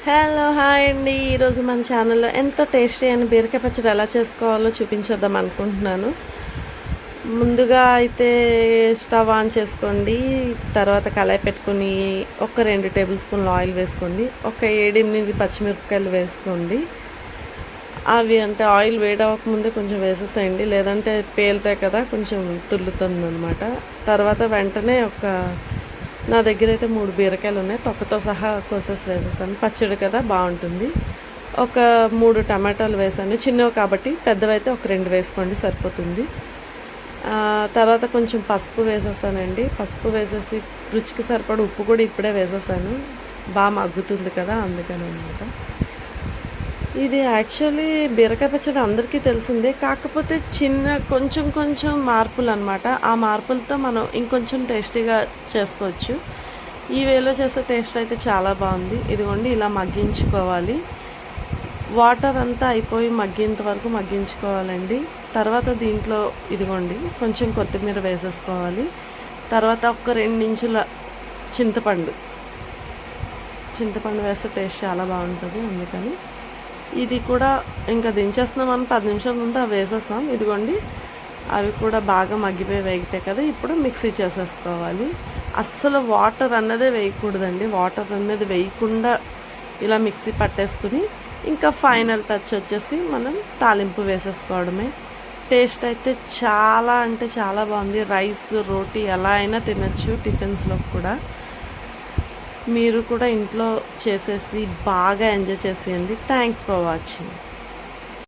Hello hi అండి. ఈరోజు మన ఛానల్లో ఎంతో టేస్టీ అయిన బీరకాయ పచ్చడి ఎలా చేసుకోవాలో చూపించేద్దాం అనుకుంటున్నాను. ముందుగా అయితే స్టవ్ ఆన్ చేసుకోండి. తర్వాత కళాయి పెట్టుకొని ఒక 2 టేబుల్ స్పూన్లు ఆయిల్ వేసుకోండి. ఒక 7-8 పచ్చిమిరపకాయలు వేసుకోండి. అవి అంటే ఆయిల్ వేడవకముందే కొంచెం వేసేసేయండి, లేదంటే పేలుతాయి కదా, కొంచెం తుల్లుతుందనమాట. తర్వాత వెంటనే నా దగ్గర అయితే 3 బీరకాయలు ఉన్నాయి, తొక్కతో సహా కోసేసి వేసేసాను. పచ్చడి కదా బాగుంటుంది. ఒక 3 టమాటాలు వేసాను, చిన్నవి కాబట్టి. పెద్దవైతే ఒక 2 వేసుకోండి, సరిపోతుంది. తర్వాత కొంచెం పసుపు వేసేసానండి. పసుపు వేసేసి రుచికి సరిపడ ఉప్పు కూడా ఇప్పుడే వేసేసాను, బాగా మగ్గుతుంది కదా, అందుకని అనమాట. ఇది యాక్చువల్లీ బీరకాయ పచ్చడి అందరికీ తెలిసిందే, కాకపోతే కొంచెం మార్పులు అనమాట. ఆ మార్పులతో మనం ఇంకొంచెం టేస్టీగా చేసుకోవచ్చు. ఈ వేలో చేసే టేస్ట్ అయితే చాలా బాగుంది. ఇదిగోండి, ఇలా మగ్గించుకోవాలి. వాటర్ అంతా అయిపోయి మగ్గేంత వరకు మగ్గించుకోవాలండి. తర్వాత దీంట్లో ఇదిగోండి కొంచెం కొత్తిమీర వేసేసుకోవాలి. తర్వాత ఒక 2 ఇంచుల చింతపండు వేస్తే టేస్ట్ చాలా బాగుంటుంది, అందుకని. ఇది కూడా ఇంకా దించేస్తున్నామని 10 నిమిషాల ముందు అవి వేసేస్తాం. ఇదిగోండి, అవి కూడా బాగా వేగితే కదా, ఇప్పుడు మిక్సీ చేసేసుకోవాలి. అస్సలు వాటర్ అన్నదే వేయకూడదండి. వాటర్ అన్నది వేయకుండా ఇలా మిక్సీ పట్టేసుకుని ఇంకా ఫైనల్ టచ్ వచ్చేసి మనం తాలింపు వేసేసుకోవడమే. టేస్ట్ అయితే చాలా అంటే చాలా బాగుంది. రైస్, రోటీ ఎలా అయినా తినచ్చు, టిఫిన్స్లో కూడా. మీరు కూడా ఇంట్లో చేసేసి బాగా ఎంజాయ్ చేసేయండి. Thanks for watching.